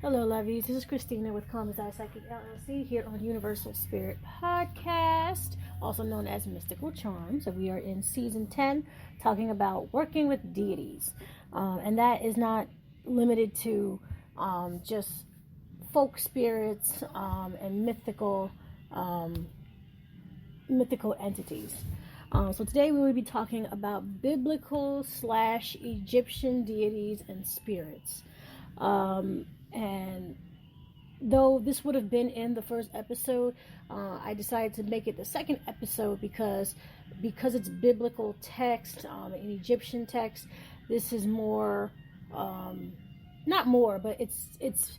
Hello, lovies. This is Christina with Calm as I Psychic LLC here on Universal Spirit Podcast, also known as Mystical Charms. So we are in season 10, talking about working with deities, and that is not limited to just folk spirits and mythical entities. So today we will be talking about biblical / Egyptian deities and spirits. And though this would have been in the first episode, I decided to make it the second episode because it's biblical text, in Egyptian text. This is more, not more, but it's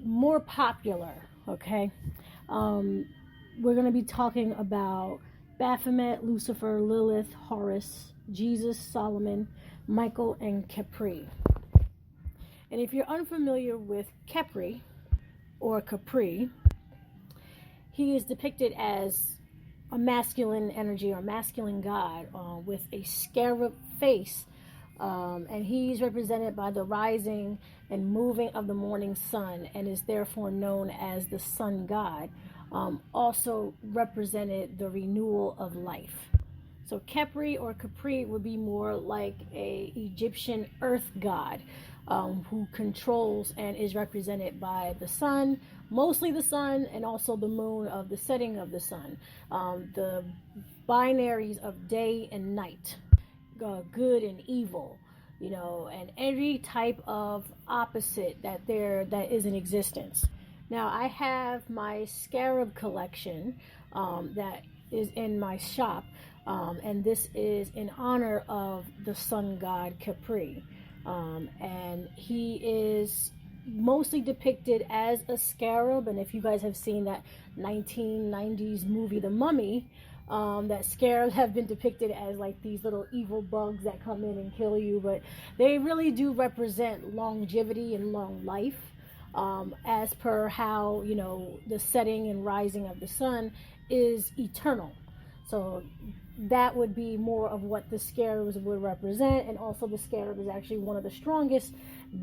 more popular. Okay, we're going to be talking about Baphomet, Lucifer, Lilith, Horus, Jesus, Solomon, Michael, and Khepri. And if you're unfamiliar with Khepri or Khepri, he is depicted as a masculine energy or masculine god with a scarab face. And he's represented by the rising and moving of the morning sun and is therefore known as the sun god. Also represented the renewal of life. So Khepri or Khepri would be more like a Egyptian earth god. Who controls and is represented by the sun, mostly the sun, and also the moon of the setting of the sun. The binaries of day and night, good and evil, and every type of opposite that is in existence. Now, I have my scarab collection that is in my shop, and this is in honor of the sun god Khepri. And he is mostly depicted as a scarab. And if you guys have seen that 1990s movie, The Mummy, that scarabs have been depicted as like these little evil bugs that come in and kill you. But they really do represent longevity and long life, as per how, the setting and rising of the sun is eternal. So that would be more of what the scarabs would represent. And also the scarab is actually one of the strongest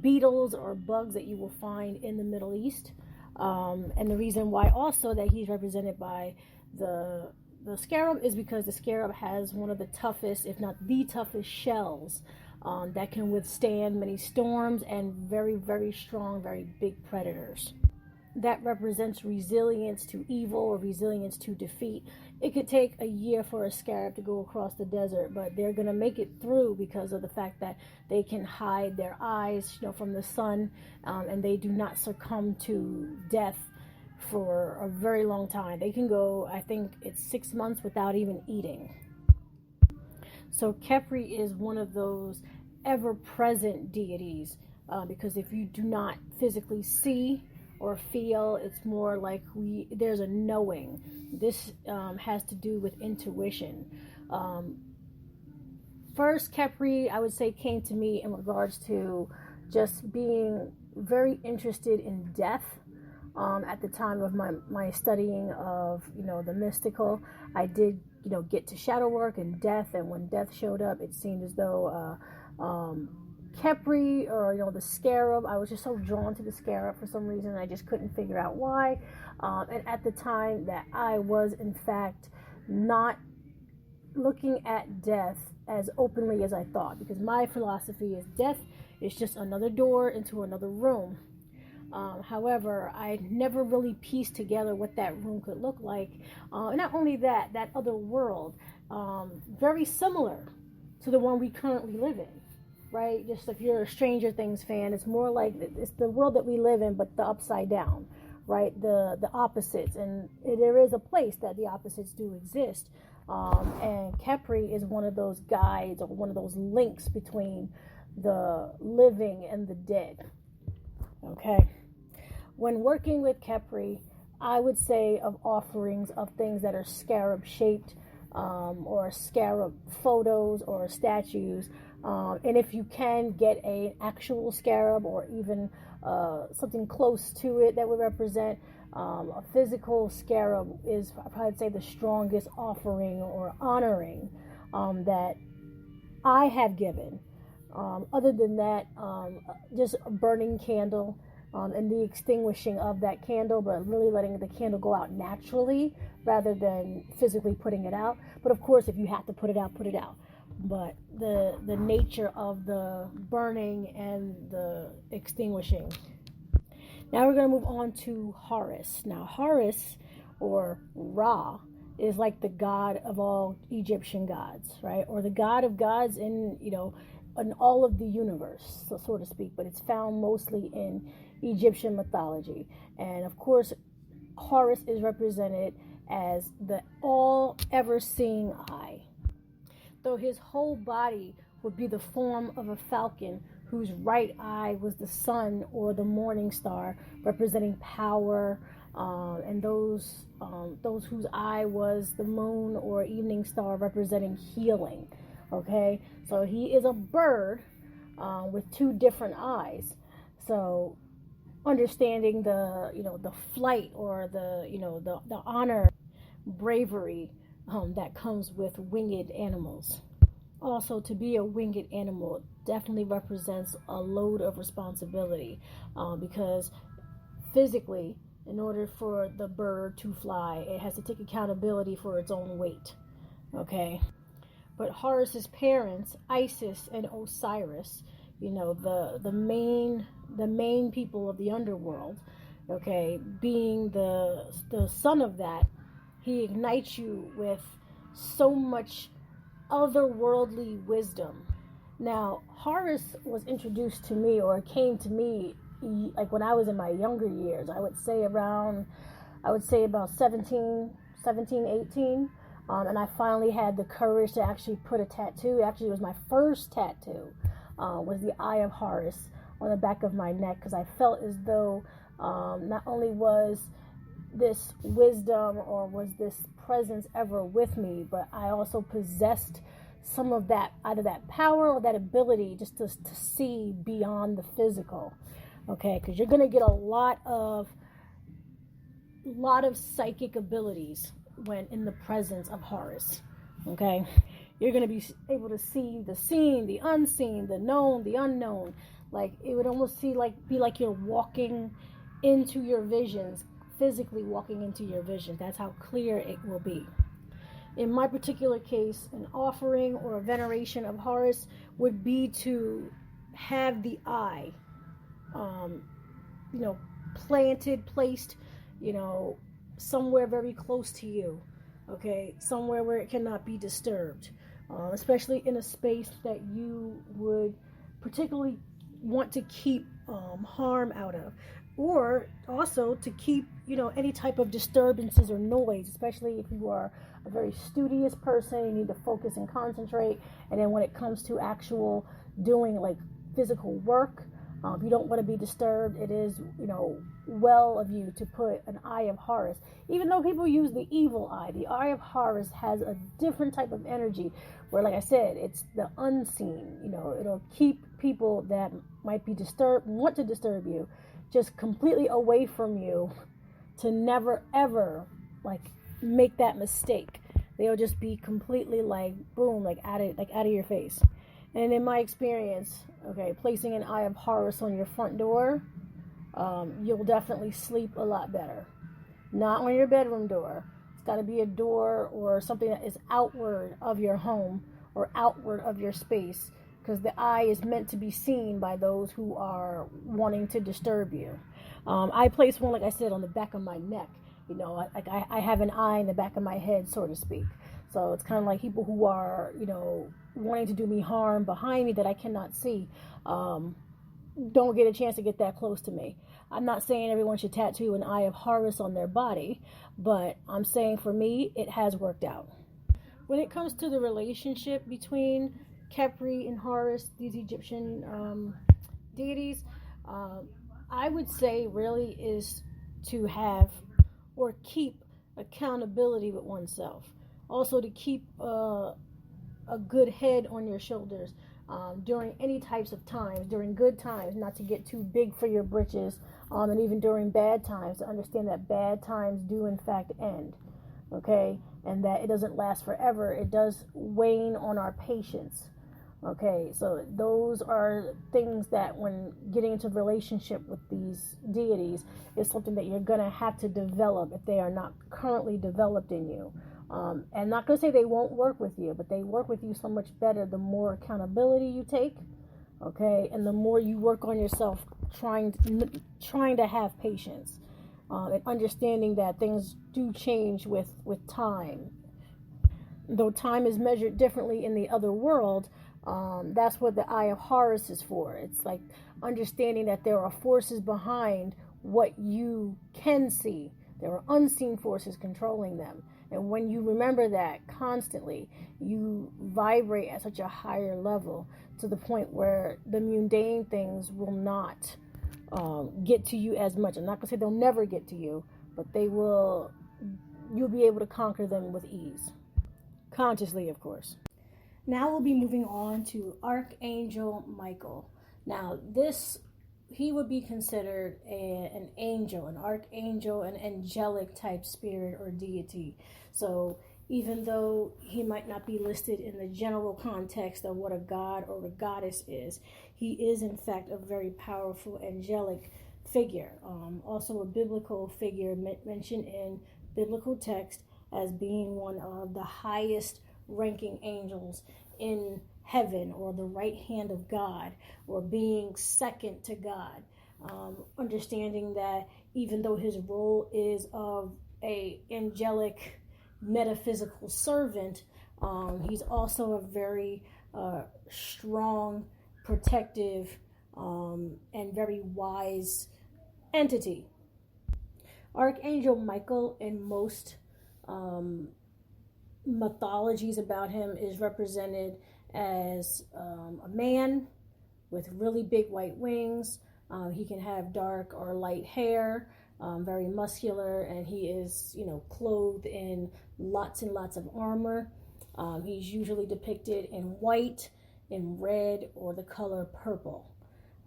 beetles or bugs that you will find in the Middle East. And the reason why also that he's represented by the scarab is because the scarab has one of the toughest, if not the toughest shells that can withstand many storms and very, very strong, very big predators. That represents resilience to evil or resilience to defeat. It could take a year for a scarab to go across the desert, but they're going to make it through because of the fact that they can hide their eyes, from the sun, and they do not succumb to death for a very long time. They can go, I think it's 6 months without even eating. So Khepri is one of those ever-present deities, because if you do not physically see or feel, it's more like there's a knowing. This has to do with intuition. First, Khepri, I would say, came to me in regards to just being very interested in death. At the time of my studying of, the mystical, I did, get to shadow work and death. And when death showed up, it seemed as though Khepri or the scarab, I was just so drawn to the scarab for some reason. I just couldn't figure out why. And at the time that I was in fact not looking at death as openly as I thought, because my philosophy is death is just another door into another room. However, I never really pieced together what that room could look like. Not only that other world, very similar to the one we currently live in. Right? Just if you're a Stranger Things fan, it's more like it's the world that we live in, but the upside down, right? The opposites. And there is a place that the opposites do exist. And Khepri is one of those guides or one of those links between the living and the dead. Okay? When working with Khepri, I would say of offerings of things that are scarab shaped, or scarab photos or statues. And if you can get an actual scarab or even something close to it that would represent a physical scarab is, I'd say, the strongest offering or honoring that I have given. Other than that, just a burning candle and the extinguishing of that candle, but really letting the candle go out naturally rather than physically putting it out. But of course, if you have to put it out, put it out. But the nature of the burning and the extinguishing. Now we're going to move on to Horus. Now Horus, or Ra, is like the god of all Egyptian gods, right? Or the god of gods in all of the universe, so to speak. But it's found mostly in Egyptian mythology. And of course, Horus is represented as the all ever seeing eye. Though his whole body would be the form of a falcon whose right eye was the sun or the morning star, representing power, and those whose eye was the moon or evening star, representing healing. Okay, so he is a bird with two different eyes. So understanding the flight or the honor, bravery that comes with winged animals. Also, to be a winged animal definitely represents a load of responsibility, because physically, in order for the bird to fly, it has to take accountability for its own weight. Okay, but Horus's parents, Isis and Osiris, the main people of the underworld, okay, being the son of that, he ignites you with so much otherworldly wisdom. Now, Horus was introduced to me, or came to me, like when I was in my younger years. I would say about 17, 18. And I finally had the courage to actually put a tattoo. Actually, it was my first tattoo, was the Eye of Horus on the back of my neck, because I felt as though not only was this wisdom or was this presence ever with me, but I also possessed some of that, either that power or that ability just to see beyond the physical. Okay, because you're going to get a lot of psychic abilities when in the presence of Horus. Okay, you're going to be able to see the seen, the unseen, the known, the unknown. Like, it would almost be like you're walking into your visions, physically walking into your vision. That's how clear it will be. In my particular case, an offering or a veneration of Horus would be to have the eye, placed, somewhere very close to you, okay, somewhere where it cannot be disturbed, especially in a space that you would particularly want to keep harm out of, or also to keep, any type of disturbances or noise, especially if you are a very studious person, you need to focus and concentrate. And then when it comes to actual doing like physical work, you don't want to be disturbed. It is, well of you to put an Eye of Horus. Even though people use the evil eye, the Eye of Horus has a different type of energy where, like I said, it's the unseen. It'll keep people that might be disturbed, want to disturb you, just completely away from you, to never ever make that mistake. They'll just be completely boom, out of your face. And in my experience, okay, placing an Eye of Horus on your front door, you'll definitely sleep a lot better. Not on your bedroom door. It's got to be a door or something that is outward of your home or outward of your space, because the eye is meant to be seen by those who are wanting to disturb you. I place one, like I said, on the back of my neck. I have an eye in the back of my head, so to speak. So it's kind of like people who are, wanting to do me harm behind me that I cannot see, don't get a chance to get that close to me. I'm not saying everyone should tattoo an Eye of Horus on their body, but I'm saying for me, it has worked out. When it comes to the relationship between Khepri and Horus, these Egyptian deities, I would say really is to have or keep accountability with oneself. Also to keep a good head on your shoulders during any types of times, during good times, not to get too big for your britches, and even during bad times, to understand that bad times do in fact end, okay, and that it doesn't last forever. It does wane on our patience, Okay, so those are things that when getting into relationship with these deities is something that you're going to have to develop if they are not currently developed in you. And not going to say they won't work with you, but they work with you so much better the more accountability you take, okay, and the more you work on yourself trying to have patience, and understanding that things do change with time. Though time is measured differently in the other world, that's what the eye of Horus is for. It's like understanding that there are forces behind what you can see. There are unseen forces controlling them. And when you remember that constantly, you vibrate at such a higher level to the point where the mundane things will not get to you as much. I'm not going to say they'll never get to you, but you'll be able to conquer them with ease. Consciously, of course. Now we'll be moving on to Archangel Michael. Now, he would be considered an angel, an archangel, an angelic type spirit or deity. So even though he might not be listed in the general context of what a god or a goddess is, he is in fact a very powerful angelic figure. Also a biblical figure mentioned in biblical text as being one of the highest ranking angels in heaven, or the right hand of God, or being second to God. Understanding that even though his role is of a angelic metaphysical servant, he's also a very strong, protective, and very wise entity. Archangel Michael, in most mythologies about him, is represented as a man with really big white wings. He can have dark or light hair, very muscular, and he is, clothed in lots and lots of armor. He's usually depicted in white, in red, or the color purple.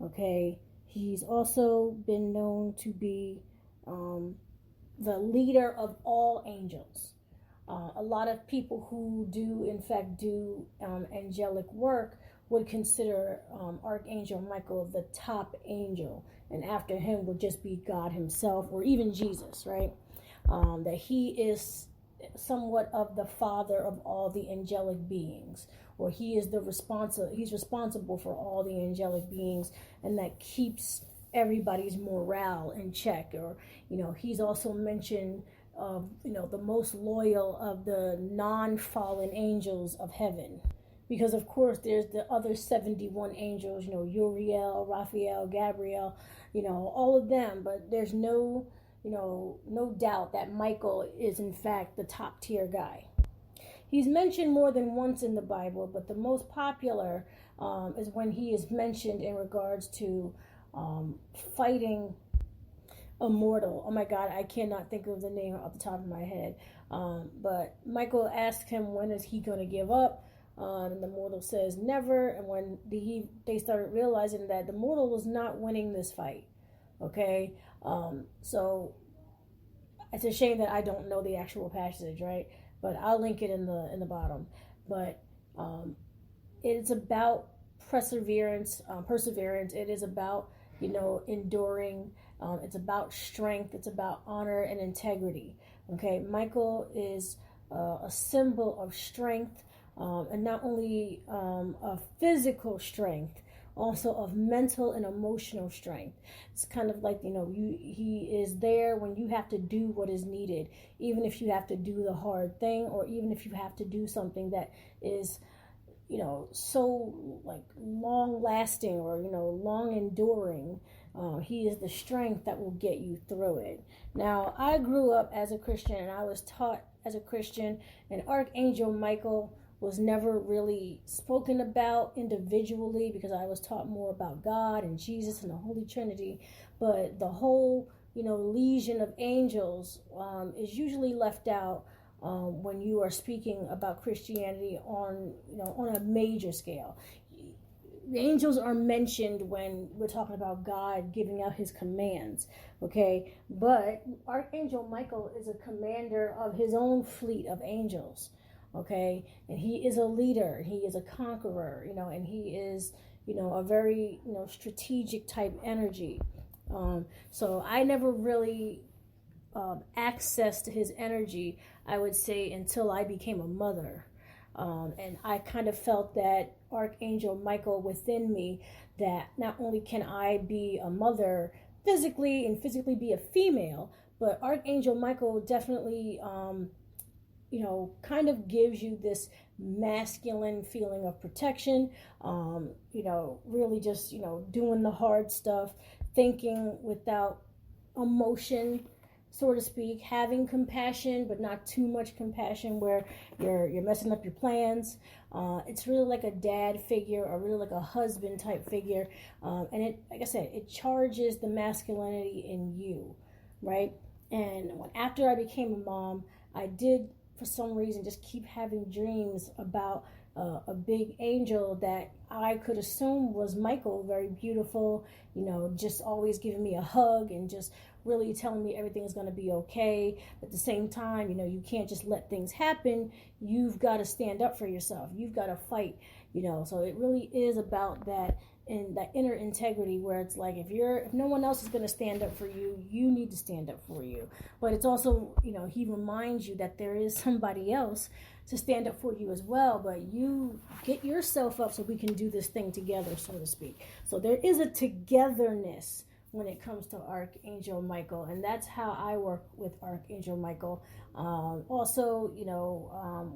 Okay, he's also been known to be the leader of all angels. A lot of people who do, in fact, do angelic work would consider Archangel Michael the top angel, and after him would just be God himself, or even Jesus, right? That he is somewhat of the father of all the angelic beings, or he is he's responsible for all the angelic beings, and that keeps everybody's morale in check. Or he's also mentioned of the most loyal of the non-fallen angels of heaven, because of course there's the other 71 angels, Uriel, Raphael, Gabriel, all of them, but there's no doubt that Michael is in fact the top tier guy. He's mentioned more than once in the Bible, but the most popular is when he is mentioned in regards to fighting a mortal. Oh my God, I cannot think of the name off the top of my head. But Michael asked him, when is he going to give up? And the mortal says never. And when they started realizing that the mortal was not winning this fight. Okay, so it's a shame that I don't know the actual passage, right? But I'll link it in the bottom. But it's about perseverance. It is about enduring. It's about strength. It's about honor and integrity. Okay, Michael is a symbol of strength, and not only of physical strength, also of mental and emotional strength. It's kind of like, he is there when you have to do what is needed, even if you have to do the hard thing, or even if you have to do something that is so like long lasting, or long enduring. He is the strength that will get you through it. Now, I grew up as a Christian, and I was taught as a Christian, and Archangel Michael was never really spoken about individually, because I was taught more about God and Jesus and the Holy Trinity. But the whole legion of angels is usually left out when you are speaking about Christianity on a major scale. The angels are mentioned when we're talking about God giving out his commands, okay? But Archangel Michael is a commander of his own fleet of angels. okay? And he is a leader, he is a conqueror, and he is, a very, strategic type energy. So I never really access to his energy, I would say, until I became a mother. And I kind of felt that Archangel Michael within me, that not only can I be a mother physically and physically be a female, but Archangel Michael definitely, kind of gives you this masculine feeling of protection, really just, doing the hard stuff, thinking without emotion, so to speak, having compassion, but not too much compassion where you're messing up your plans. It's really like a dad figure, or really like a husband type figure, and it, like I said, it charges the masculinity in you, right? And after I became a mom, I did, for some reason, just keep having dreams about a big angel that I could assume was Michael, very beautiful, just always giving me a hug and just really telling me everything is going to be okay. But at the same time, you can't just let things happen. You've got to stand up for yourself. You've got to fight, so it really is about that, and that inner integrity, where it's like, if no one else is going to stand up for you, you need to stand up for you. But it's also, he reminds you that there is somebody else to stand up for you as well, but you get yourself up so we can do this thing together, so to speak. So there is a togetherness when it comes to Archangel Michael, and that's how I work with Archangel Michael. Also,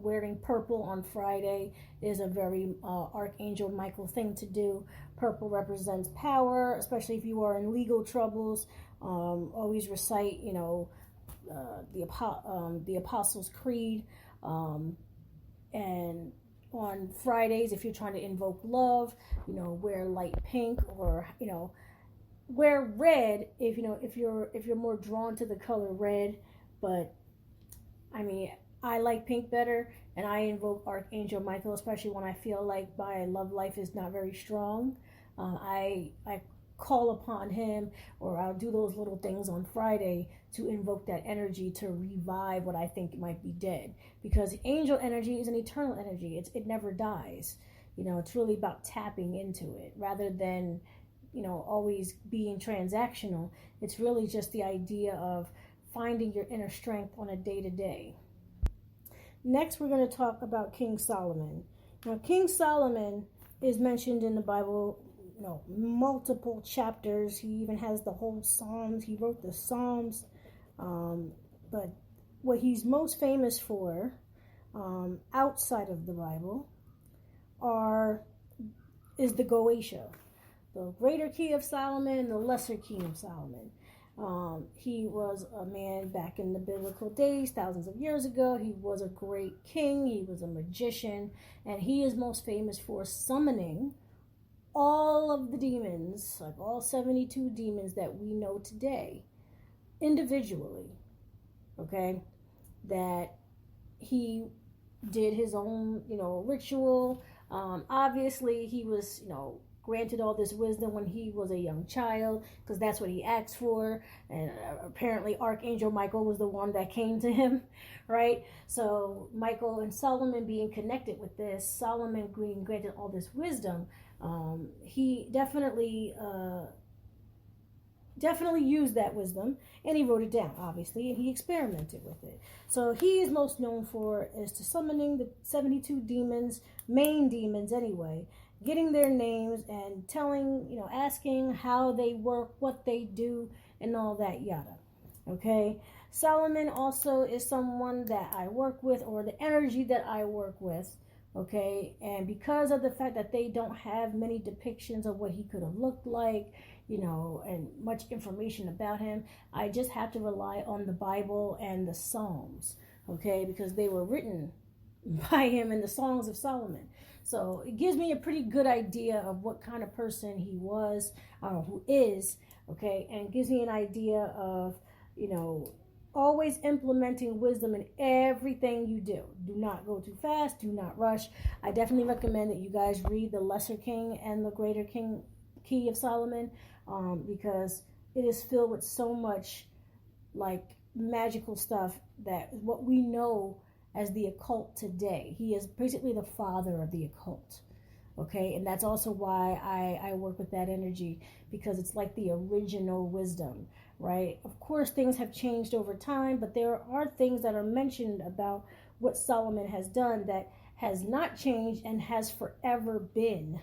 wearing purple on Friday is a very Archangel Michael thing to do. Purple represents power, especially if you are in legal troubles. Always recite, the Apostles' Creed. And on Fridays, if you're trying to invoke love, wear light pink, or wear red if you're more drawn to the color red. But I mean, I like pink better, and I invoke Archangel Michael, especially when I feel like my love life is not very strong. I call upon him, or I'll do those little things on Friday to invoke that energy to revive what I think might be dead, because angel energy is an eternal energy. It never dies. It's really about tapping into it rather than always being transactional. It's really just the idea of finding your inner strength on a day-to-day. Next, we're going to talk about King Solomon. Now, King Solomon is mentioned in the Bible, multiple chapters. He even has the whole Psalms. He wrote the Psalms. But what he's most famous for, outside of the Bible, is the Goetia, the greater key of Solomon and the lesser key of Solomon. He was a man back in the biblical days, thousands of years ago. He was a great king. He was a magician, and he is most famous for summoning all of the demons, like all 72 demons that we know today, individually. Okay, that he did his own, ritual. Obviously, he was, granted all this wisdom when he was a young child, because that's what he asked for. And apparently Archangel Michael was the one that came to him, right? So Michael and Solomon being connected with this, Solomon being granted all this wisdom, he definitely used that wisdom, and he wrote it down, obviously, and he experimented with it. So he is most known for is to summoning the 72 demons, main demons anyway, getting their names and telling, asking how they work, what they do, and all that yada. Okay? Solomon also is someone that I work with, or the energy that I work with. Okay? And because of the fact that they don't have many depictions of what he could have looked like, and much information about him, I just have to rely on the Bible and the Psalms. Okay? Because they were written by him in the Songs of Solomon. So it gives me a pretty good idea of what kind of person he was, who is, okay, and gives me an idea of, always implementing wisdom in everything you do. Do not go too fast, do not rush. I definitely recommend that you guys read the Lesser King and the Greater King Key of Solomon, because it is filled with so much, like, magical stuff that what we know as the occult today. He is basically the father of the occult. Okay, and that's also why I work with that energy, because it's like the original wisdom, right? Of course, things have changed over time, but there are things that are mentioned about what Solomon has done that has not changed and has forever been,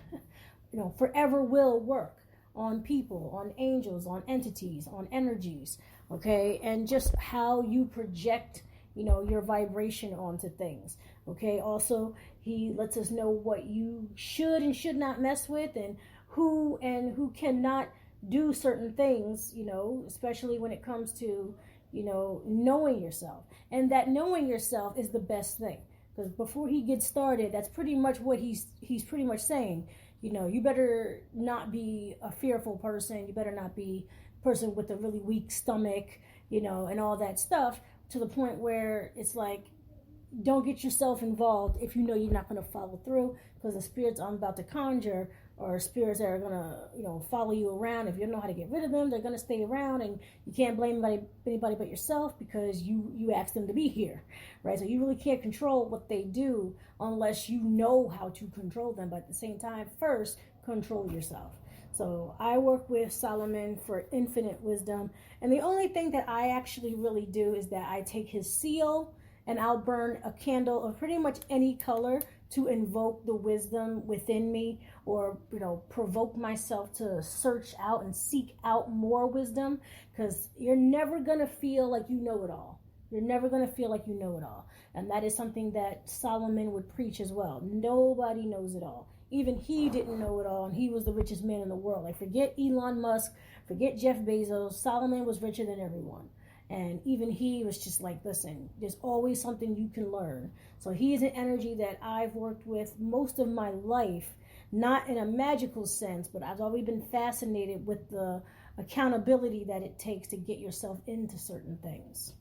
forever will work on people, on angels, on entities, on energies, okay? And just how you project, your vibration onto things, okay? Also, he lets us know what you should and should not mess with, and who cannot do certain things, especially when it comes to, knowing yourself. And that knowing yourself is the best thing. Because before he gets started, that's pretty much what he's pretty much saying. You better not be a fearful person. You better not be a person with a really weak stomach, and all that stuff, to the point where it's like, don't get yourself involved if you know you're not going to follow through, because the spirits I'm about to conjure are spirits that are going to, follow you around. If you don't know how to get rid of them, they're going to stay around, and you can't blame anybody but yourself, because you asked them to be here, right? So you really can't control what they do unless you know how to control them. But at the same time, first, control yourself. So I work with Solomon for infinite wisdom. And the only thing that I actually really do is that I take his seal, and I'll burn a candle of pretty much any color to invoke the wisdom within me, or, provoke myself to search out and seek out more wisdom, because you're never going to feel like you know it all. You're never going to feel like you know it all. And that is something that Solomon would preach as well. Nobody knows it all. Even he didn't know it all, and he was the richest man in the world. Like, forget Elon Musk, forget Jeff Bezos. Solomon was richer than everyone. And even he was just like, listen, there's always something you can learn. So he is an energy that I've worked with most of my life, not in a magical sense, but I've always been fascinated with the accountability that it takes to get yourself into certain things.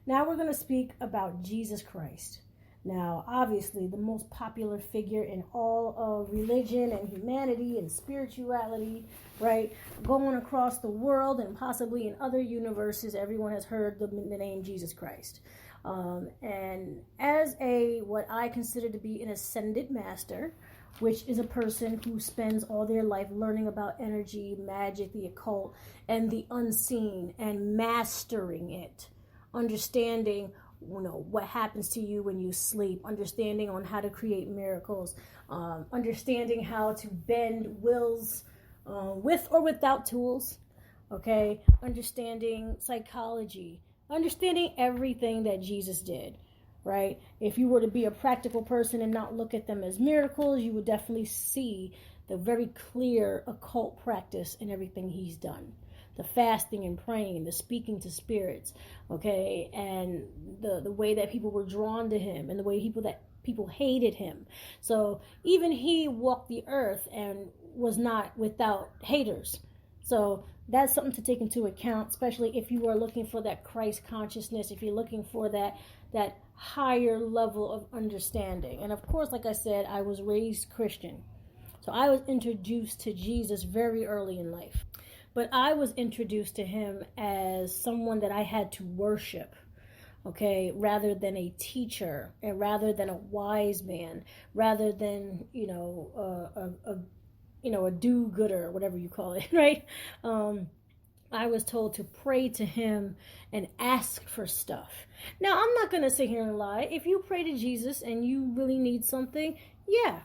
Now we're going to speak about Jesus Christ. Now, obviously, the most popular figure in all of religion and humanity and spirituality, right? Going across the world and possibly in other universes, everyone has heard the name Jesus Christ. And as what I consider to be an ascended master, which is a person who spends all their life learning about energy, magic, the occult, and the unseen, and mastering it, understanding what happens to you when you sleep, understanding on how to create miracles, understanding how to bend wills with or without tools, okay, understanding psychology, understanding everything that Jesus did, right? If you were to be a practical person and not look at them as miracles, you would definitely see the very clear occult practice in everything he's done. The fasting and praying, the speaking to spirits, okay, and the way that people were drawn to him, and the way people hated him. So even he walked the earth and was not without haters. So that's something to take into account, especially if you are looking for that Christ consciousness, if you're looking for that higher level of understanding. And of course, like I said, I was raised Christian. So I was introduced to Jesus very early in life. But I was introduced to him as someone that I had to worship, okay, rather than a teacher, and rather than a wise man, rather than, a do-gooder, whatever you call it, right? I was told to pray to him and ask for stuff. Now, I'm not going to sit here and lie. If you pray to Jesus and you really need something, yeah,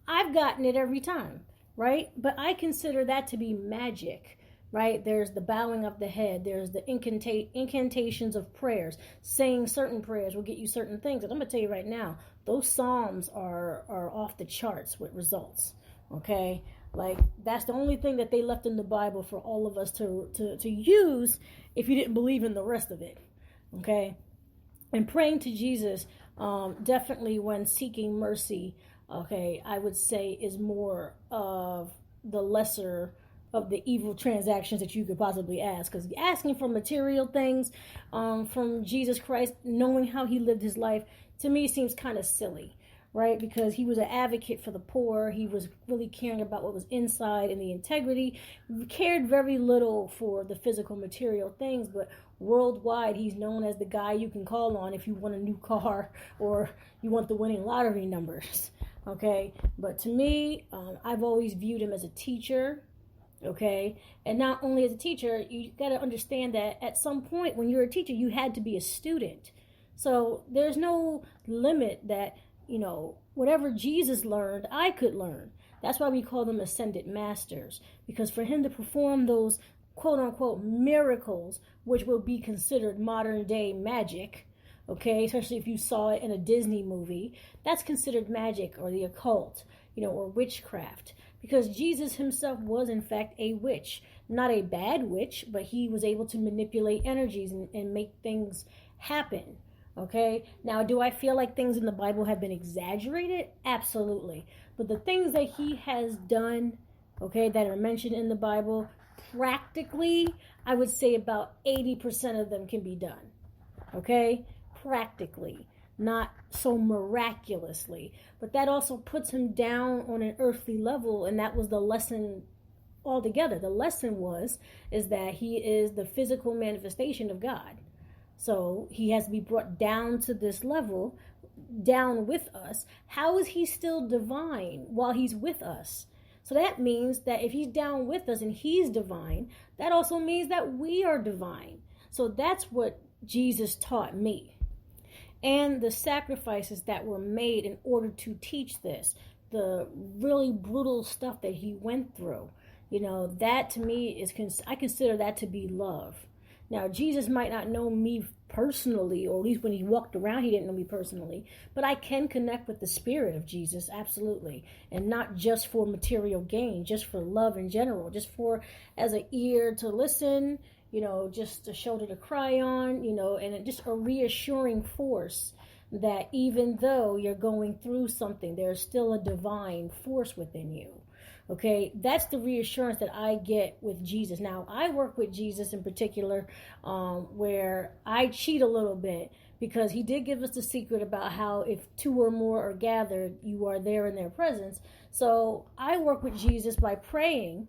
I've gotten it every time, right? But I consider that to be magic. Right? There's the bowing of the head. There's the incantations of prayers. Saying certain prayers will get you certain things. And I'm going to tell you right now, those psalms are off the charts with results. Okay? Like, that's the only thing that they left in the Bible for all of us to use if you didn't believe in the rest of it. Okay? And praying to Jesus, definitely when seeking mercy, okay, I would say is more of the lesser of the evil transactions that you could possibly ask. Because asking for material things from Jesus Christ, knowing how he lived his life, to me seems kind of silly, right? Because he was an advocate for the poor. He was really caring about what was inside and the integrity. He cared very little for the physical material things, but worldwide, he's known as the guy you can call on if you want a new car or you want the winning lottery numbers. Okay, but to me, I've always viewed him as a teacher. Okay, and not only as a teacher, you got to understand that at some point when you're a teacher, you had to be a student. So there's no limit that, whatever Jesus learned, I could learn. That's why we call them ascended masters, because for him to perform those quote unquote miracles, which will be considered modern day magic, okay, especially if you saw it in a Disney movie, that's considered magic or the occult, or witchcraft. Because Jesus himself was in fact a witch, not a bad witch, but he was able to manipulate energies and make things happen. Okay, now do I feel like things in the Bible have been exaggerated? Absolutely. But the things that he has done, okay, that are mentioned in the Bible, practically, I would say about 80% of them can be done. Okay, practically, not so miraculously. But that also puts him down on an earthly level, and that was the lesson altogether. The lesson is that he is the physical manifestation of God. So he has to be brought down to this level, down with us. How is he still divine while he's with us? So that means that if he's down with us and he's divine, that also means that we are divine. So that's what Jesus taught me. And the sacrifices that were made in order to teach this, the really brutal stuff that he went through, that to me I consider that to be love. Now, Jesus might not know me personally, or at least when he walked around, he didn't know me personally, but I can connect with the spirit of Jesus, absolutely. And not just for material gain, just for love in general, just for as an ear to listen, just a shoulder to cry on, and just a reassuring force that even though you're going through something, there's still a divine force within you. Okay, that's the reassurance that I get with Jesus. Now, I work with Jesus in particular, where I cheat a little bit, because he did give us the secret about how if two or more are gathered, you are there in their presence. So I work with Jesus by praying,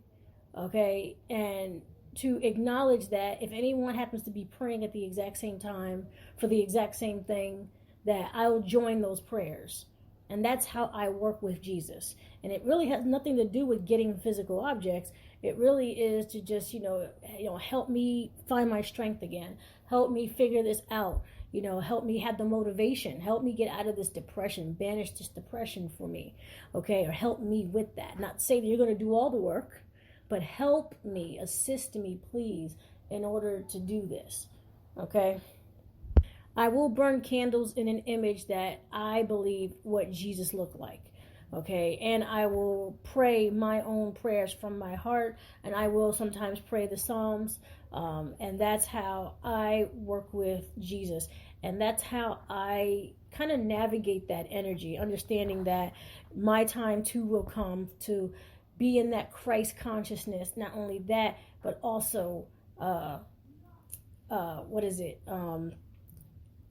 okay, and to acknowledge that if anyone happens to be praying at the exact same time for the exact same thing, that I will join those prayers. And that's how I work with Jesus. And it really has nothing to do with getting physical objects. It really is to just, help me find my strength again. Help me figure this out. Help me have the motivation. Help me get out of this depression. Banish this depression for me. Okay, or help me with that. Not say that you're going to do all the work, but help me, assist me, please, in order to do this. Okay? I will burn candles in an image that I believe what Jesus looked like. Okay, and I will pray my own prayers from my heart, and I will sometimes pray the Psalms, and that's how I work with Jesus, and that's how I kind of navigate that energy, understanding that my time too will come to be in that Christ consciousness. Not only that, but also,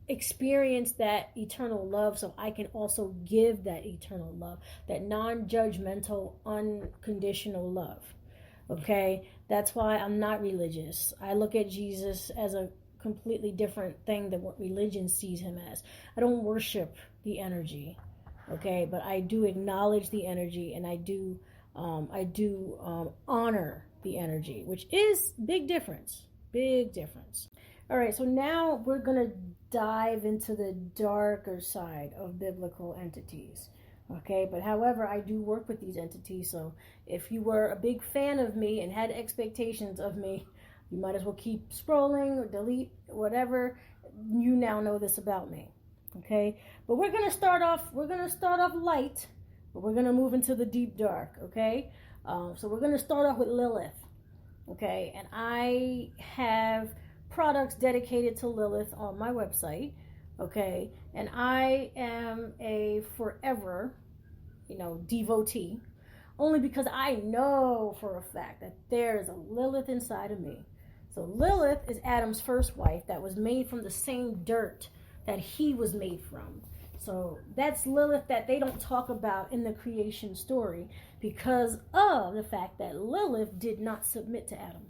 experience that eternal love, so I can also give that eternal love, that non-judgmental, unconditional love. Okay, that's why I'm not religious. I look at Jesus as a completely different thing than what religion sees him as. I don't worship the energy, okay, but I do acknowledge the energy, and I do honor the energy, which is big difference. All right, so now we're going to dive into the darker side of biblical entities. Okay, but however, I do work with these entities, so if you were a big fan of me and had expectations of me, you might as well keep scrolling or delete, whatever. You now know this about me. Okay, but we're going to start off light, but we're going to move into the deep dark. Okay, so we're going to start off with Lilith. Okay, and I have products dedicated to Lilith on my website, okay, and I am a forever, devotee, only because I know for a fact that there is a Lilith inside of me. So Lilith is Adam's first wife that was made from the same dirt that he was made from. So that's Lilith that they don't talk about in the creation story because of the fact that Lilith did not submit to Adam.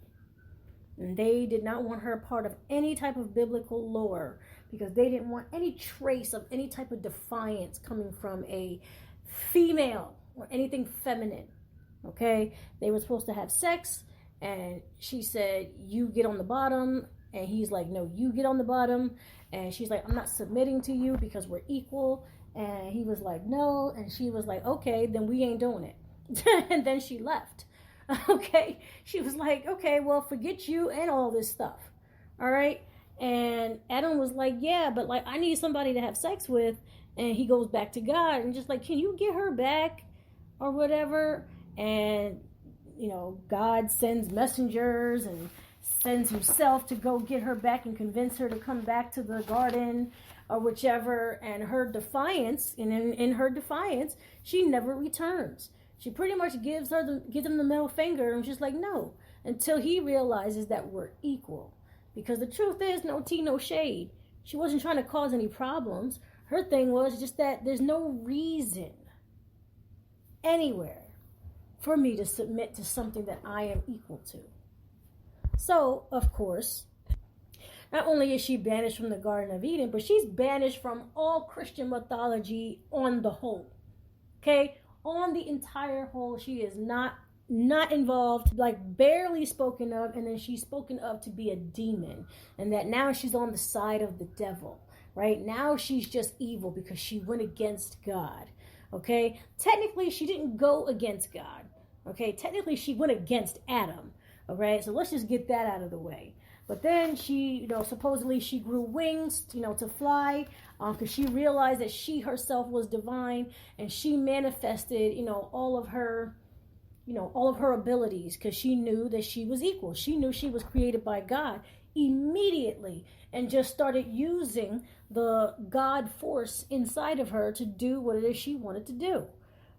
And they did not want her part of any type of biblical lore because they didn't want any trace of any type of defiance coming from a female or anything feminine. Okay? They were supposed to have sex, and she said, you get on the bottom. And he's like, no, you get on the bottom. And she's like, I'm not submitting to you because we're equal. And he was like, no. And she was like, okay, then we ain't doing it. And then she left. Okay. She was like, okay, well, forget you and all this stuff. All right. And Adam was like, yeah, but like, I need somebody to have sex with. And he goes back to God and just like, can you get her back or whatever? And, you know, God sends messengers and sends himself to go get her back and convince her to come back to the garden or whichever. And her defiance, and in her defiance, she never returns. She pretty much gives him the middle finger and just like, no, until he realizes that we're equal. Because the truth is, no tea, no shade. She wasn't trying to cause any problems. Her thing was just that there's no reason anywhere for me to submit to something that I am equal to. So, of course, not only is she banished from the Garden of Eden, but she's banished from all Christian mythology on the whole. Okay? On the entire whole, she is not involved, like barely spoken of, and then she's spoken of to be a demon. And that now she's on the side of the devil. Right? Now she's just evil because she went against God. Okay? Technically, she didn't go against God. Okay? Technically, she went against Adam. All right, so let's just get that out of the way. But then she, supposedly she grew wings, to fly, because she realized that she herself was divine, and she manifested, all of her abilities, because she knew that she was equal. She knew she was created by God immediately, and just started using the God force inside of her to do what it is she wanted to do.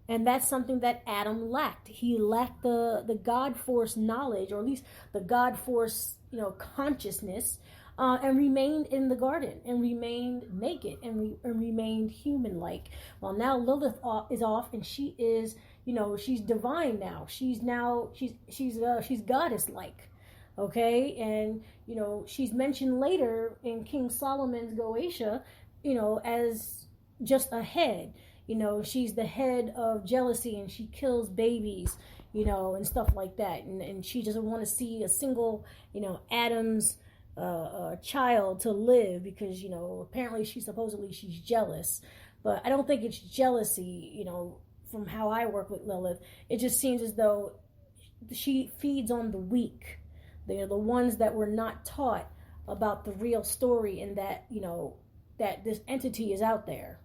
And that's something that Adam lacked. He lacked the God force knowledge, or at least the God force, consciousness, and remained in the garden and remained naked and remained human-like. Well, now Lilith is off, and she is, she's divine now. She's goddess-like, okay? And she's mentioned later in King Solomon's Goetia, as just a head. She's the head of jealousy, and she kills babies, and stuff like that. And she doesn't want to see a single, Adam's child to live because, apparently she's jealous. But I don't think it's jealousy, from how I work with Lilith. It just seems as though she feeds on the weak. They're the ones that were not taught about the real story, and that, that this entity is out there.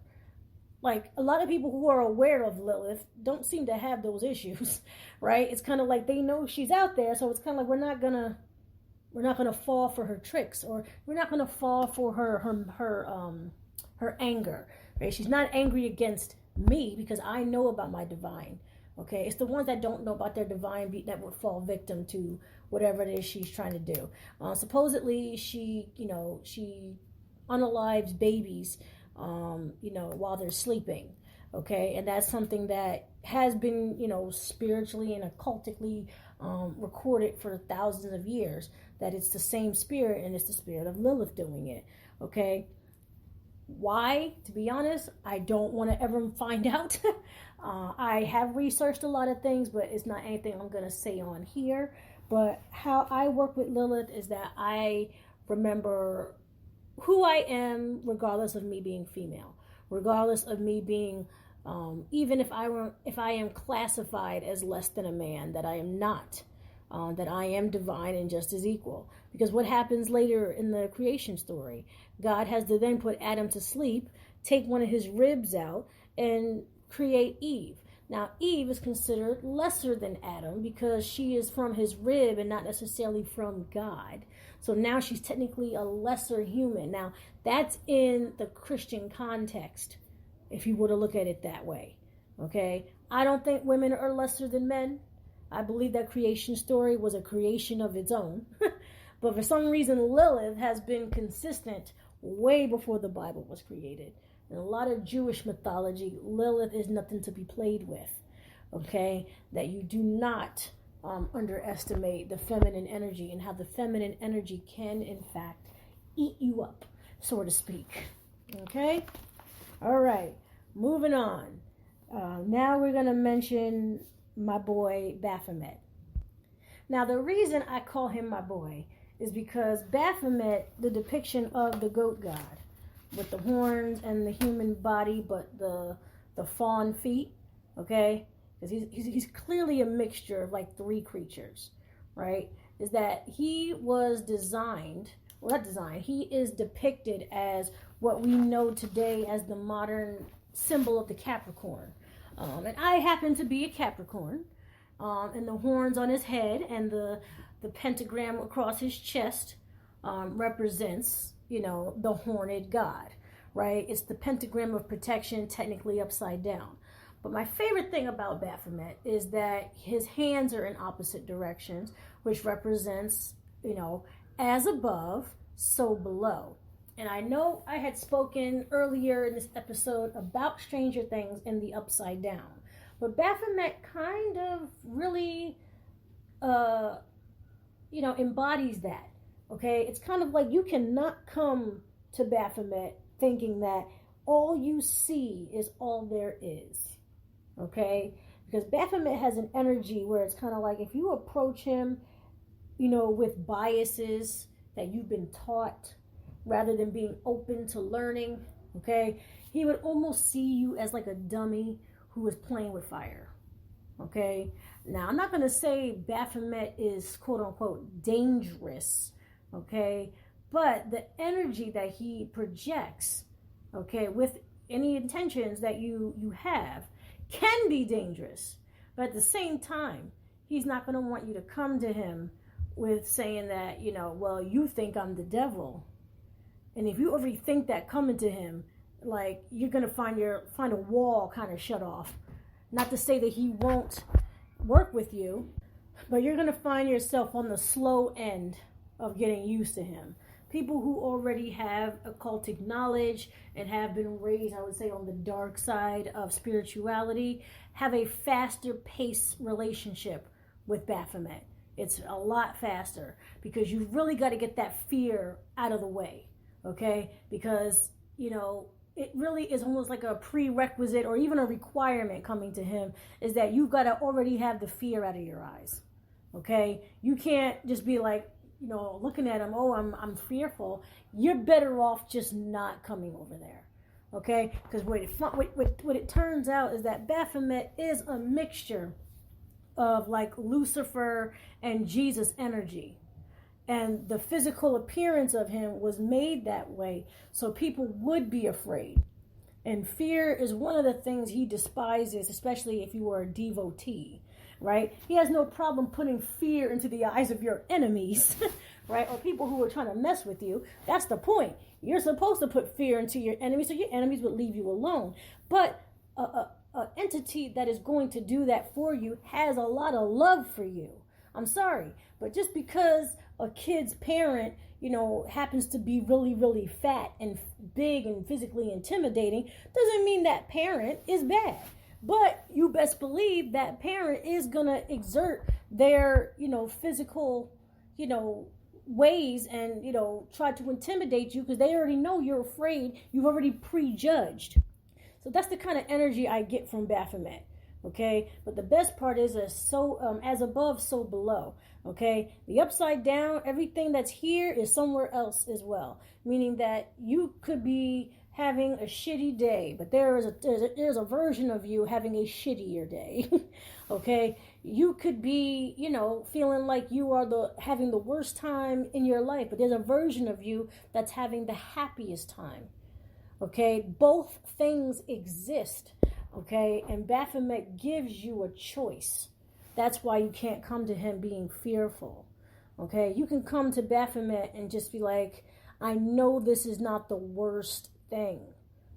Like, a lot of people who are aware of Lilith don't seem to have those issues, right? It's kind of like they know she's out there, so it's kind of like we're not gonna fall for her tricks, or we're not gonna fall for her anger, right? She's not angry against me because I know about my divine. Okay, it's the ones that don't know about their divine that would fall victim to whatever it is she's trying to do. Supposedly, she unalives babies. While they're sleeping, okay? And that's something that has been, spiritually and occultically recorded for thousands of years, that it's the same spirit, and it's the spirit of Lilith doing it, okay? Why? To be honest, I don't want to ever find out. I have researched a lot of things, but it's not anything I'm going to say on here. But how I work with Lilith is that I remember who I am, regardless of me being female, regardless of me being, even if I am classified as less than a man, that I am not, that I am divine and just as equal. Because what happens later in the creation story, God has to then put Adam to sleep, take one of his ribs out, and create Eve. Now, Eve is considered lesser than Adam because she is from his rib and not necessarily from God. So now she's technically a lesser human. Now, that's in the Christian context, if you were to look at it that way. Okay? I don't think women are lesser than men. I believe that creation story was a creation of its own. But for some reason, Lilith has been consistent way before the Bible was created. In a lot of Jewish mythology, Lilith is nothing to be played with. Okay, that you do not underestimate the feminine energy and how the feminine energy can, in fact, eat you up, so to speak. Okay, all right, moving on. Now we're going to mention my boy Baphomet. Now, the reason I call him my boy is because Baphomet, the depiction of the goat god with the horns and the human body, but the fawn feet, okay? Because he's clearly a mixture of like three creatures, right? Is that he was designed, well, not designed, he is depicted as what we know today as the modern symbol of the Capricorn. And I happen to be a Capricorn, and the horns on his head and the pentagram across his chest represents, the horned god, right? It's the pentagram of protection, technically upside down. But my favorite thing about Baphomet is that his hands are in opposite directions, which represents, as above, so below. And I know I had spoken earlier in this episode about Stranger Things and the upside down. But Baphomet kind of really, embodies that, okay? It's kind of like you cannot come to Baphomet thinking that all you see is all there is. Okay, because Baphomet has an energy where it's kind of like if you approach him, with biases that you've been taught rather than being open to learning, okay, he would almost see you as like a dummy who is playing with fire. Okay, now I'm not going to say Baphomet is quote unquote dangerous, okay, but the energy that he projects, okay, with any intentions that you have, can be dangerous. But at the same time, he's not going to want you to come to him with saying that, well, you think I'm the devil. And if you already think that coming to him, like, you're going to find a wall kind of shut off. Not to say that he won't work with you, but you're going to find yourself on the slow end of getting used to him. People who already have occultic knowledge and have been raised, I would say, on the dark side of spirituality, have a faster pace relationship with Baphomet. It's a lot faster because you've really got to get that fear out of the way, okay? Because, it really is almost like a prerequisite or even a requirement coming to him is that you've got to already have the fear out of your eyes, okay? You can't just be like, looking at him, oh, I'm fearful. You're better off just not coming over there, okay? Because what it turns out is that Baphomet is a mixture of like Lucifer and Jesus energy. And the physical appearance of him was made that way so people would be afraid. And fear is one of the things he despises, especially if you are a devotee. Right? He has no problem putting fear into the eyes of your enemies, right? Or people who are trying to mess with you. That's the point. You're supposed to put fear into your enemies so your enemies would leave you alone. But an entity that is going to do that for you has a lot of love for you. I'm sorry, but just because a kid's parent, happens to be really, really fat and big and physically intimidating, doesn't mean that parent is bad. But you best believe that parent is going to exert their, physical, ways and, try to intimidate you because they already know you're afraid. You've already prejudged. So that's the kind of energy I get from Baphomet. Okay. But the best part is as above, so below. Okay. The upside down, everything that's here is somewhere else as well. Meaning that you could be having a shitty day, but there's a version of you having a shittier day. Okay, you could be, feeling like you are having the worst time in your life, but there's a version of you that's having the happiest time. Okay, both things exist. Okay, and Baphomet gives you a choice. That's why you can't come to him being fearful. Okay, you can come to Baphomet and just be like, I know this is not the worst thing.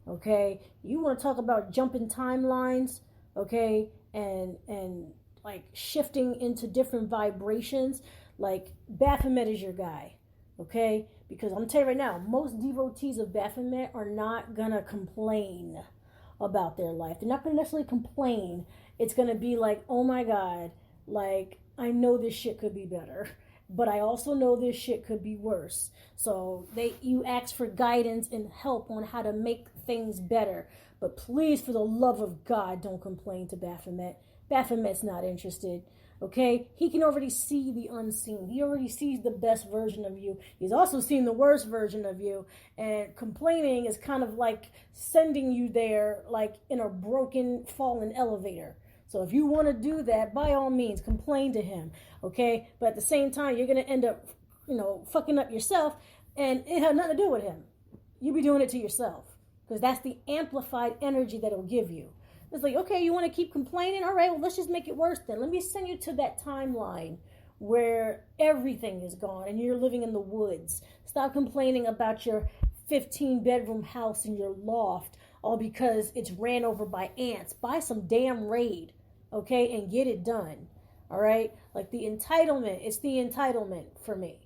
Okay, you want to talk about jumping timelines, okay, and like shifting into different vibrations, like Baphomet is your guy. Okay? Because I'm going to tell you right now, most devotees of Baphomet are not going to complain about their life. They're not going to necessarily complain. It's going to be like, oh my God, like, I know this shit could be better, but I also know this shit could be worse. So you ask for guidance and help on how to make things better. But please, for the love of God, don't complain to Baphomet. Baphomet's not interested. Okay? He can already see the unseen. He already sees the best version of you. He's also seen the worst version of you. And complaining is kind of like sending you there like in a broken, fallen elevator. So if you want to do that, by all means, complain to him. Okay? But at the same time, you're going to end up, fucking up yourself. And it had nothing to do with him. You be doing it to yourself. Because that's the amplified energy that it'll give you. It's like, okay, you want to keep complaining? All right, well, let's just make it worse then. Let me send you to that timeline where everything is gone and you're living in the woods. Stop complaining about your 15-bedroom house in your loft all because it's ran over by ants. Buy some damn Raid, okay, and get it done, all right? Like the entitlement, it's the entitlement for me,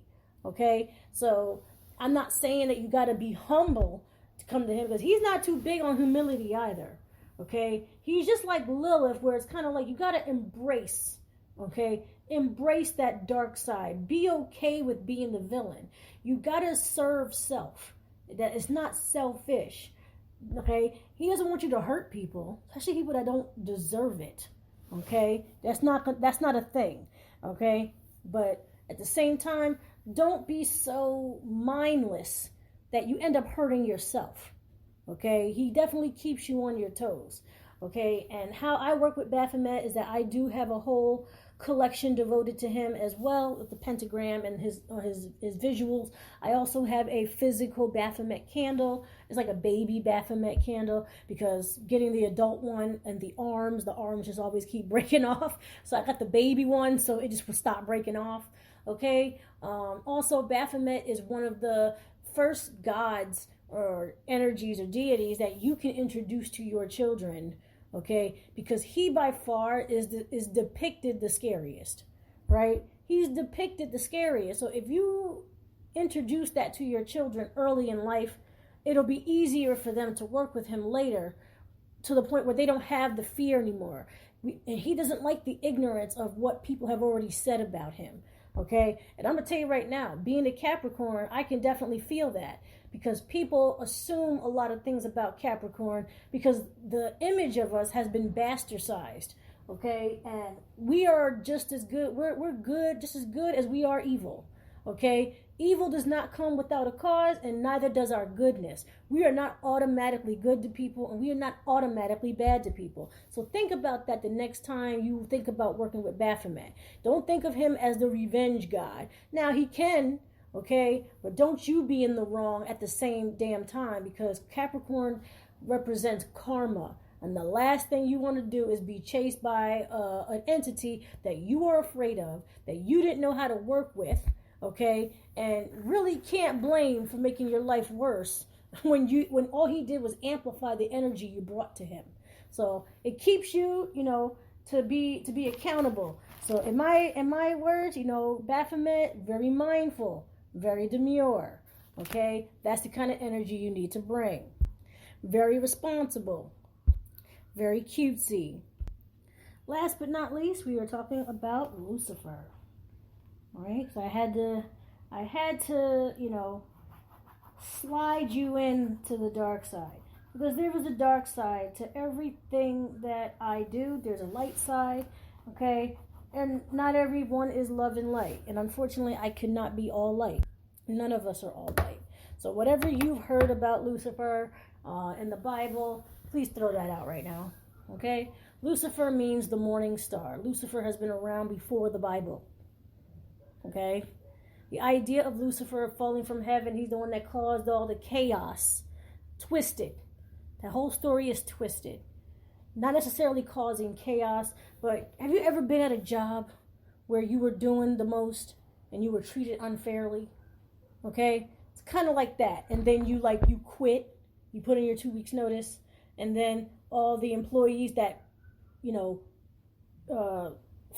okay? So I'm not saying that you got to be humble to come to him because he's not too big on humility either. Okay, he's just like Lilith, where it's kind of like you got to embrace, okay, embrace that dark side. Be okay with being the villain. You got to serve self. That is not selfish, okay? He doesn't want you to hurt people, especially people that don't deserve it, okay? That's not a thing, okay? But at the same time, don't be so mindless that you end up hurting yourself. Okay, he definitely keeps you on your toes. Okay, and how I work with Baphomet is that I do have a whole collection devoted to him as well, with the pentagram and his visuals. I also have a physical Baphomet candle. It's like a baby Baphomet candle because getting the adult one and the arms just always keep breaking off. So I got the baby one, so it just would stop breaking off. Okay, also Baphomet is one of the first gods or energies or deities that you can introduce to your children, okay? Because he by far is depicted the scariest, right? He's depicted the scariest. So if you introduce that to your children early in life, it'll be easier for them to work with him later to the point where they don't have the fear anymore. And he doesn't like the ignorance of what people have already said about him, okay? And I'm going to tell you right now, being a Capricorn, I can definitely feel that. Because people assume a lot of things about Capricorn because the image of us has been bastardized, okay? And we are just as good, we're good, just as good as we are evil, okay? Evil does not come without a cause, and neither does our goodness. We are not automatically good to people, and we are not automatically bad to people. So think about that the next time you think about working with Baphomet. Don't think of him as the revenge god. Now, he can... okay, but don't you be in the wrong at the same damn time because Capricorn represents karma. And the last thing you want to do is be chased by an entity that you are afraid of, that you didn't know how to work with, okay, and really can't blame for making your life worse when all he did was amplify the energy you brought to him. So it keeps you, to be accountable. So in my words, Baphomet, very mindful, very demure, okay? That's the kind of energy you need to bring. Very responsible, very cutesy. Last but not least, we were talking about Lucifer. All right, so I had to, slide you into the dark side because there was a dark side to everything that I do. There's a light side, okay? And not everyone is love and light. And unfortunately, I could not be all light. None of us are all light. So whatever you've heard about Lucifer in the Bible, please throw that out right now. Okay? Lucifer means the morning star. Lucifer has been around before the Bible. Okay? The idea of Lucifer falling from heaven, he's the one that caused all the chaos. Twisted. The whole story is twisted. Not necessarily causing chaos, but have you ever been at a job where you were doing the most and you were treated unfairly? Okay? It's kind of like that. And then you quit, you put in your 2 weeks notice, and then all the employees that,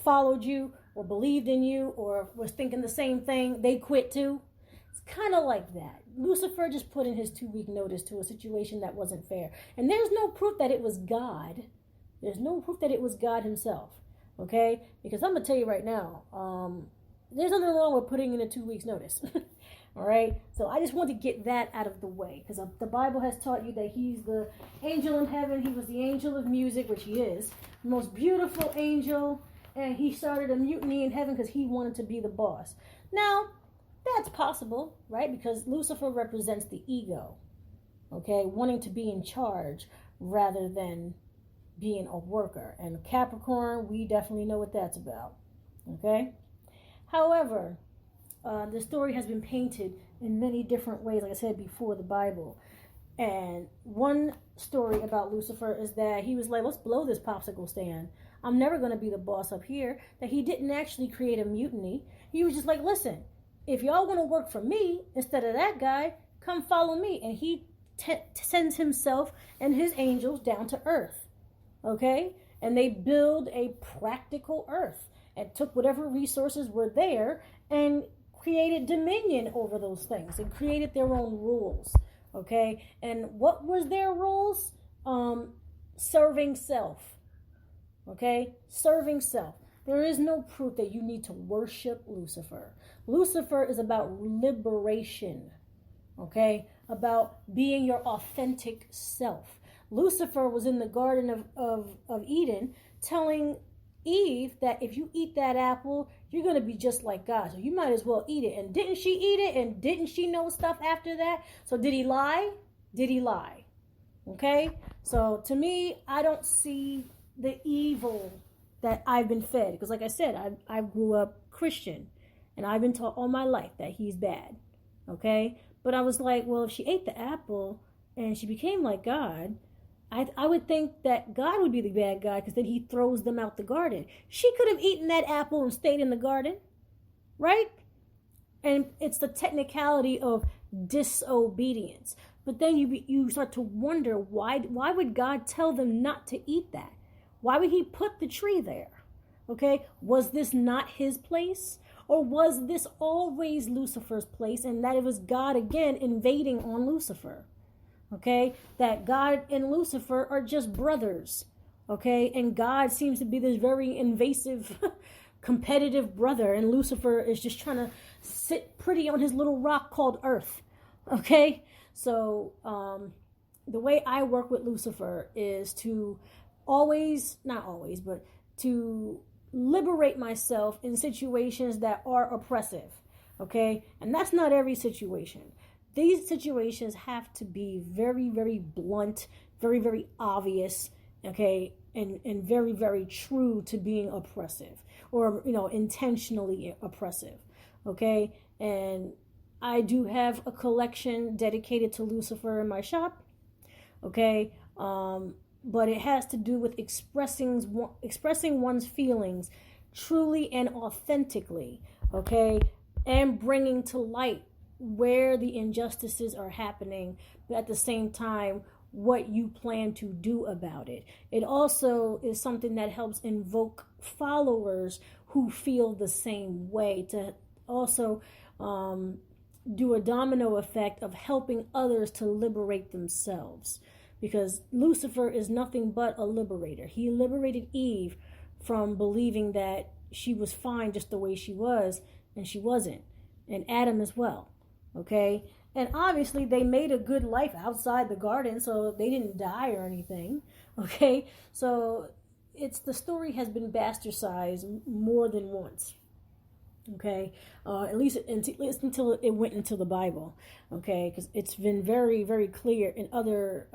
followed you or believed in you or was thinking the same thing, they quit too. It's kind of like that. Lucifer just put in his 2-week notice to a situation that wasn't fair. And there's no proof that it was God. There's no proof that it was God himself. Okay? Because I'm going to tell you right now, there's nothing wrong with putting in a 2 weeks notice. All right? So I just want to get that out of the way. Because the Bible has taught you that he's the angel in heaven. He was the angel of music, which he is. The most beautiful angel. And he started a mutiny in heaven because he wanted to be the boss. Now, that's possible, right? Because Lucifer represents the ego. Okay? Wanting to be in charge rather than being a worker. And Capricorn, we definitely know what that's about. Okay? However, the story has been painted in many different ways, like I said before, the Bible. And one story about Lucifer is that he was like, let's blow this popsicle stand. I'm never going to be the boss up here. That he didn't actually create a mutiny. He was just like, listen, if y'all want to work for me instead of that guy, come follow me. And he sends himself and his angels down to earth. Okay? And they build a practical earth and took whatever resources were there and created dominion over those things and created their own rules. Okay? And what was their rules? Serving self. Okay? Serving self. There is no proof that you need to worship Lucifer. Lucifer is about liberation. Okay? About being your authentic self. Lucifer was in the Garden of Eden telling Eve that if you eat that apple, you're going to be just like God. So you might as well eat it. And didn't she eat it? And didn't she know stuff after that? So did he lie? Did he lie? Okay? So to me, I don't see the evil that I've been fed. Because like I said, I grew up Christian. And I've been taught all my life that he's bad. Okay? But I was like, well, if she ate the apple and she became like God, I would think that God would be the bad guy because then he throws them out the garden. She could have eaten that apple and stayed in the garden, right? And it's the technicality of disobedience. But then you start to wonder, why would God tell them not to eat that? Why would he put the tree there? Okay, was this not his place? Or was this always Lucifer's place and that it was God again invading on Lucifer? Okay, that God and Lucifer are just brothers. Okay, and God seems to be this very invasive, competitive brother, and Lucifer is just trying to sit pretty on his little rock called Earth. Okay, so the way I work with Lucifer is to not always, but to liberate myself in situations that are oppressive. Okay, and that's not every situation. These situations have to be very, very blunt, very, very obvious, okay, and very, very true to being oppressive or, intentionally oppressive, okay? And I do have a collection dedicated to Lucifer in my shop, okay? But it has to do with expressing one's feelings truly and authentically, okay? And bringing to light where the injustices are happening, but at the same time, what you plan to do about it. It also is something that helps invoke followers who feel the same way to also do a domino effect of helping others to liberate themselves. Because Lucifer is nothing but a liberator. He liberated Eve from believing that she was fine just the way she was, and she wasn't. And Adam as well. Okay, and obviously they made a good life outside the garden, so they didn't die or anything. Okay, so the story has been bastardized more than once. Okay, at least until it went into the Bible. Okay, because it's been very, very clear in other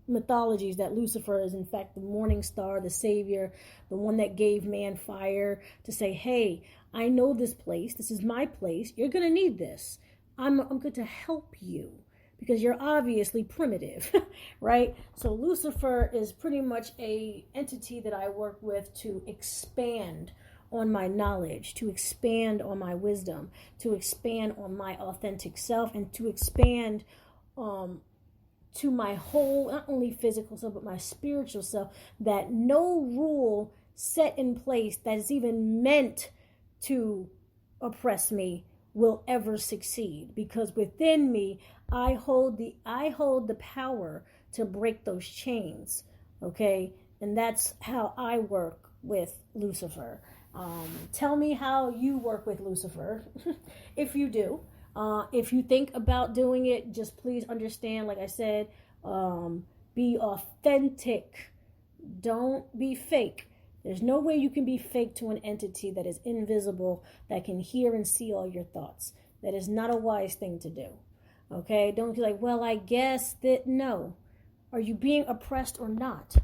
mythologies that Lucifer is in fact the morning star, the savior, the one that gave man fire to say, hey, I know this place. This is my place. You're gonna need this. I'm going to help you because you're obviously primitive, right? So Lucifer is pretty much a entity that I work with to expand on my knowledge, to expand on my wisdom, to expand on my authentic self, and to expand to my whole, not only physical self, but my spiritual self, that no rule set in place that is even meant to oppress me will ever succeed, because within me I hold the power to break those chains. Okay, and that's how I work with Lucifer. Tell me how you work with Lucifer, if you do. If you think about doing it, just please understand, like I said, be authentic. Don't be fake. There's no way you can be fake to an entity that is invisible, that can hear and see all your thoughts. That is not a wise thing to do. Okay? Don't be like, well, I guess that. No. Are you being oppressed or not?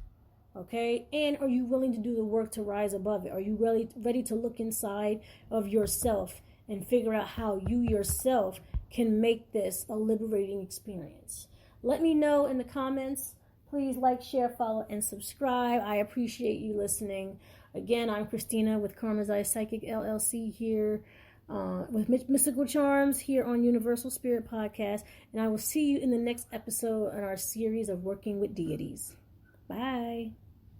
Okay? And are you willing to do the work to rise above it? Are you really ready to look inside of yourself and figure out how you yourself can make this a liberating experience? Let me know in the comments. Please like, share, follow, and subscribe. I appreciate you listening. Again, I'm Christina with Karma's Eye Psychic LLC here with Mystical Charms here on Universal Spirit Podcast. And I will see you in the next episode in our series of Working with Deities. Bye.